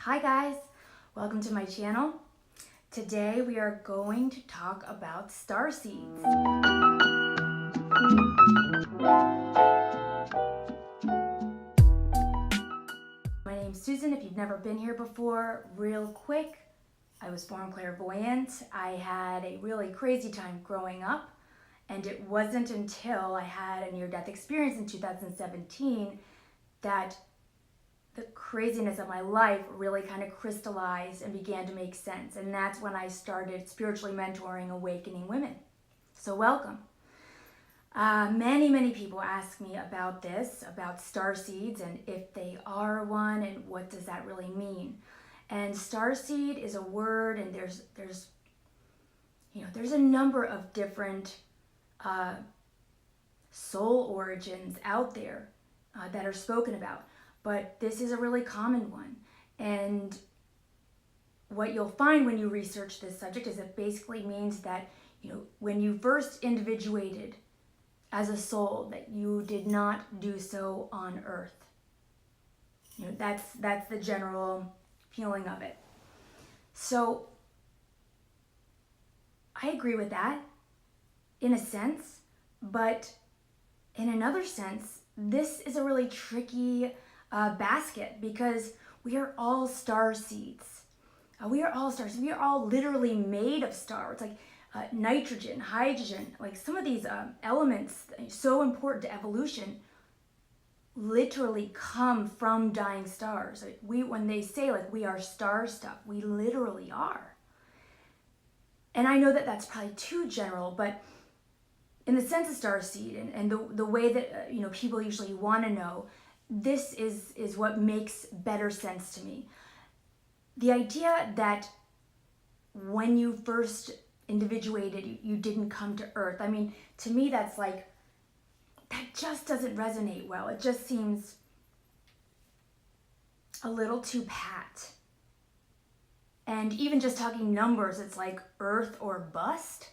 Hi guys, welcome to my channel. Today we are going to talk about starseeds. My name's Susan. If you've never been here before, real quick, I was born clairvoyant. I had a really crazy time growing up, and it wasn't until I had a near-death experience in 2017 that the craziness of my life really kind of crystallized and began to make sense. And that's when I started spiritually mentoring awakening women. So welcome. Many people ask me about this, about starseeds, and if they are one, and what does that really mean. And starseed is a word, and there's a number of different soul origins out there that are spoken about. But this is a really common one. And what you'll find when you research this subject is it basically means that, when you first individuated as a soul, that you did not do so on earth. That's the general feeling of it. So I agree with that in a sense, but in another sense, this is a really tricky basket, because we are all star seeds. We are all stars. We are all literally made of stars. Like nitrogen, hydrogen, like some of these elements so important to evolution literally come from dying stars. When they say we are star stuff, we literally are. And I know that that's probably too general, but in the sense of starseed and the way that people usually want to know, this is what makes better sense to me. The idea that when you first individuated, you didn't come to Earth. I mean, to me, that's that just doesn't resonate well. It just seems a little too pat. And even just talking numbers, it's like Earth or bust.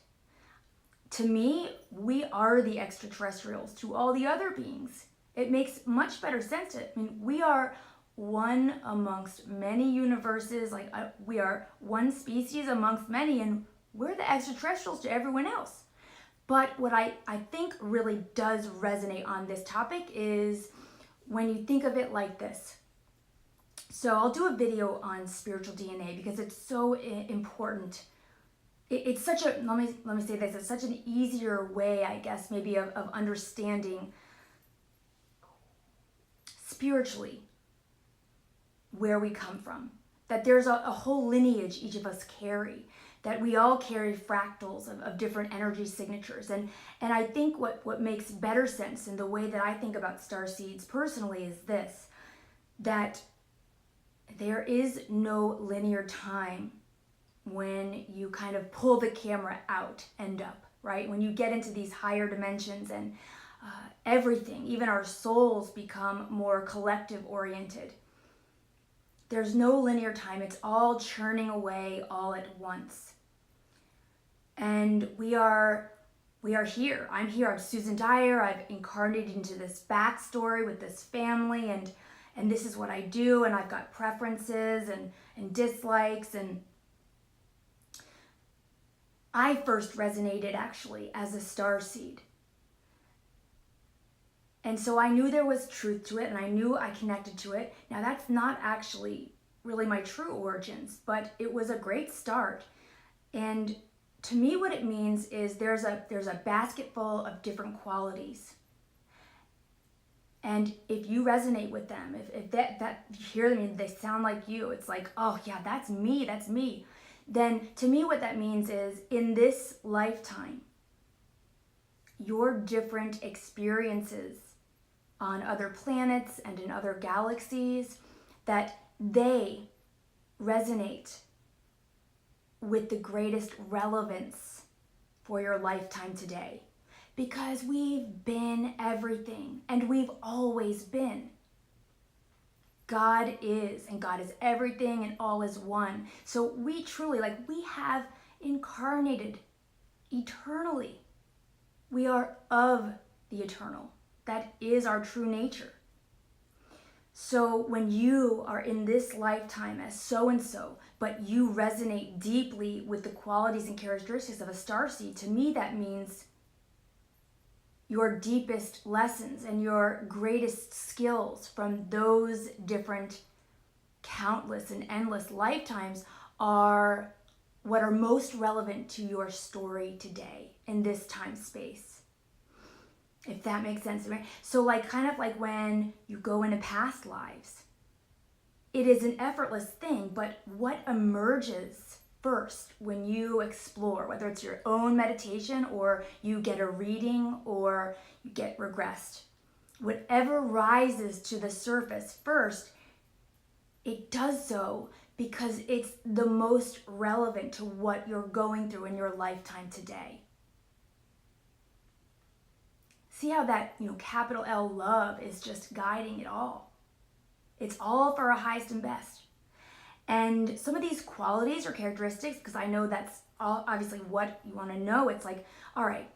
To me, we are the extraterrestrials to all the other beings. It makes much better sense. We are one amongst many universes. We are one species amongst many, and we're the extraterrestrials to everyone else. But what I think really does resonate on this topic is when you think of it like this. So I'll do a video on spiritual DNA because it's so important. It's such a, let me say this, it's such an easier way, I guess, maybe of understanding spiritually where we come from. That there's a whole lineage each of us carry, that we all carry fractals of different energy signatures. And I think what makes better sense in the way that I think about starseeds personally is this, that there is no linear time when you kind of pull the camera out and up, right? When you get into these higher dimensions and everything, even our souls, become more collective oriented. There's no linear time. It's all churning away all at once. And we are here. I'm here. I'm Susan Dyer. I've incarnated into this backstory with this family, and this is what I do, and I've got preferences and dislikes, and I first resonated actually as a starseed. And so I knew there was truth to it, and I knew I connected to it. Now that's not actually really my true origins, but it was a great start. And to me, what it means is there's a basket full of different qualities. And if you resonate with them, if that you hear them and they sound like you, it's like, oh yeah, that's me. Then to me, what that means is in this lifetime, your different experiences on other planets and in other galaxies, that they resonate with the greatest relevance for your lifetime today. Because we've been everything, and we've always been. God is, and God is everything, and all is one. So we truly, we have incarnated eternally. We are of the eternal. That is our true nature. So when you are in this lifetime as so-and-so, but you resonate deeply with the qualities and characteristics of a starseed, to me that means your deepest lessons and your greatest skills from those different countless and endless lifetimes are what are most relevant to your story today in this time space. If that makes sense. So like kind of like when you go into past lives, it is an effortless thing, but what emerges first when you explore, whether it's your own meditation or you get a reading or you get regressed, whatever rises to the surface first, it does so because it's the most relevant to what you're going through in your lifetime today. See how that, capital L love is just guiding it all. It's all for our highest and best. And some of these qualities or characteristics, because I know that's all obviously what you want to know, it's like, all right,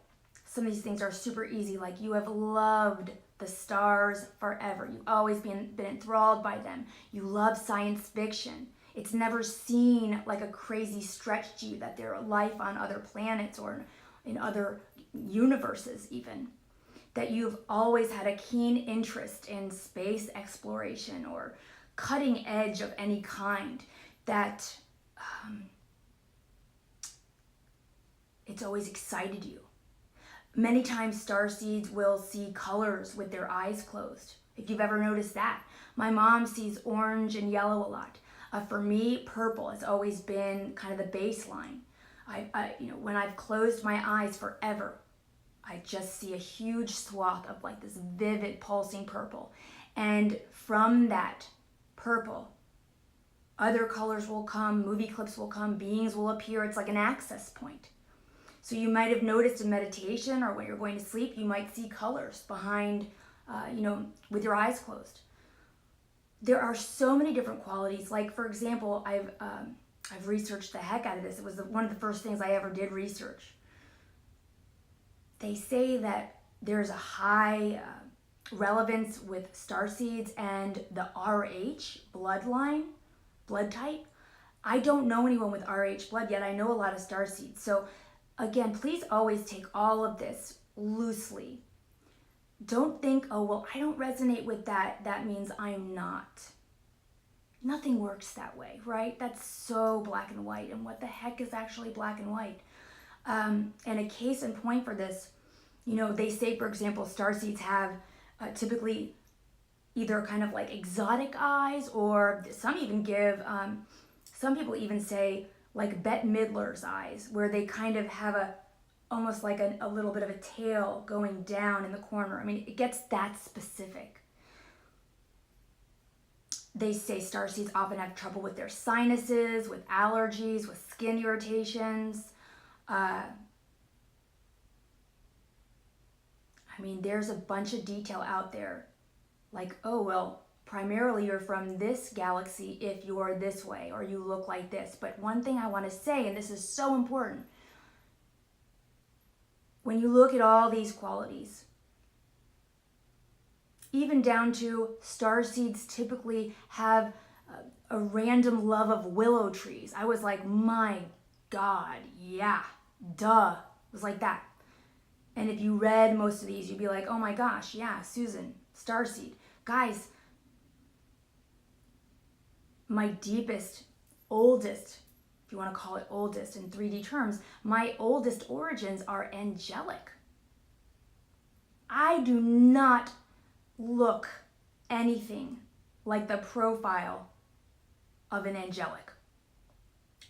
some of these things are super easy. Like you have loved the stars forever. You've always been enthralled by them. You love science fiction. It's never seemed like a crazy stretch to you that there are life on other planets or in other universes even. That you've always had a keen interest in space exploration or cutting edge of any kind, that it's always excited you. Many times starseeds will see colors with their eyes closed, if you've ever noticed that. My mom sees orange and yellow a lot. For me, purple has always been kind of the baseline. When I've closed my eyes forever, I just see a huge swath of like this vivid pulsing purple. And from that purple, other colors will come, movie clips will come, beings will appear. It's like an access point. So you might have noticed in meditation or when you're going to sleep, you might see colors behind, with your eyes closed. There are so many different qualities. Like, for example, I've researched the heck out of this. It was one of the first things I ever did research. They say that there's a high relevance with starseeds and the RH blood type. I don't know anyone with RH blood yet. I know a lot of starseeds. So again, please always take all of this loosely. Don't think, oh, well, I don't resonate with that. That means I'm not. Nothing works that way, right? That's so black and white. And what the heck is actually black and white? And a case in point for this, they say, for example, starseeds have typically either kind of like exotic eyes, or some people even say like Bette Midler's eyes, where they kind of have almost like a little bit of a tail going down in the corner. I mean, it gets that specific. They say starseeds often have trouble with their sinuses, with allergies, with skin irritations. There's a bunch of detail out there. Like, oh, well, primarily you're from this galaxy if you're this way, or you look like this. But one thing I want to say, and this is so important, when you look at all these qualities, even down to starseeds typically have a random love of willow trees. I was like, my God, yeah, duh. It was like that. And if you read most of these, you'd be like, oh my gosh, yeah, Susan, starseed. Guys, my deepest, oldest, if you want to call it oldest in 3D terms, my oldest origins are angelic. I do not look anything like the profile of an angelic.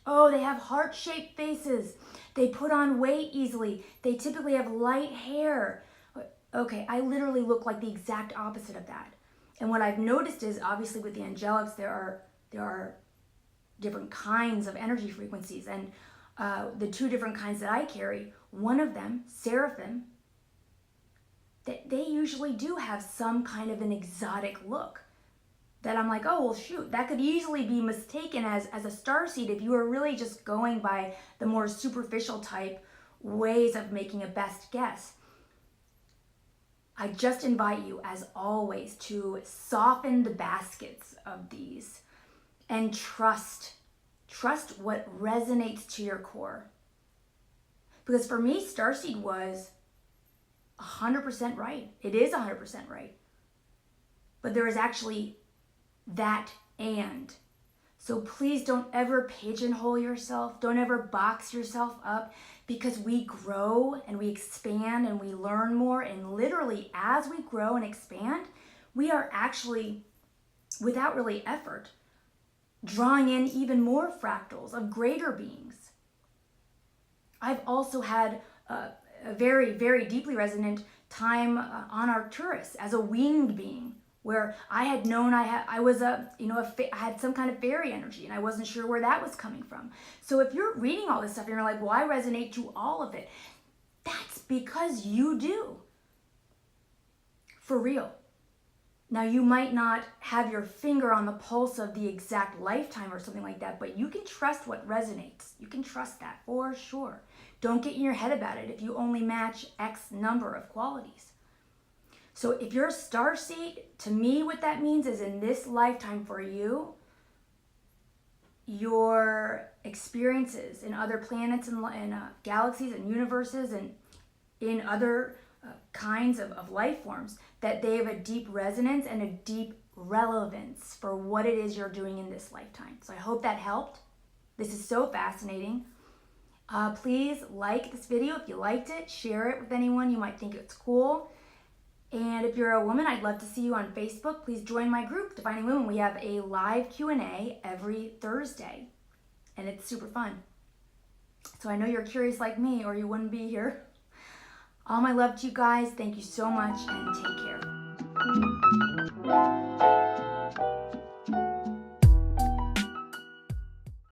Oh, they have heart-shaped faces. They put on weight easily. They typically have light hair. Okay, I literally look like the exact opposite of that. And what I've noticed is, obviously with the angelics, there are different kinds of energy frequencies. And the two different kinds that I carry, one of them, seraphim, they usually do have some kind of an exotic look. That I'm like, oh, well, shoot, that could easily be mistaken as a starseed if you were really just going by the more superficial type ways of making a best guess. I just invite you, as always, to soften the baskets of these and trust what resonates to your core. Because for me, Starseed was 100% right. It is 100% right. But there is actually that and. So please don't ever pigeonhole yourself. Don't ever box yourself up, because we grow and we expand and we learn more. And literally, as we grow and expand, we are actually, without really effort, drawing in even more fractals of greater beings. I've also had a very, very deeply resonant time on Arcturus as a winged being, where I had known I had some kind of fairy energy, and I wasn't sure where that was coming from. So if you're reading all this stuff and you're like, well, I resonate to all of it, that's because you do. For real. Now, you might not have your finger on the pulse of the exact lifetime or something like that, but you can trust what resonates. You can trust that for sure. Don't get in your head about it if you only match X number of qualities. So if you're a starseed, to me what that means is, in this lifetime for you, your experiences in other planets and galaxies and universes and in other kinds of life forms, that they have a deep resonance and a deep relevance for what it is you're doing in this lifetime. So I hope that helped. This is so fascinating. Please like this video if you liked it. Share it with anyone you might think it's cool. And if you're a woman, I'd love to see you on Facebook. Please join my group, Defining Women. We have a live Q&A every Thursday, and it's super fun. So I know you're curious like me, or you wouldn't be here. All my love to you guys. Thank you so much, and take care.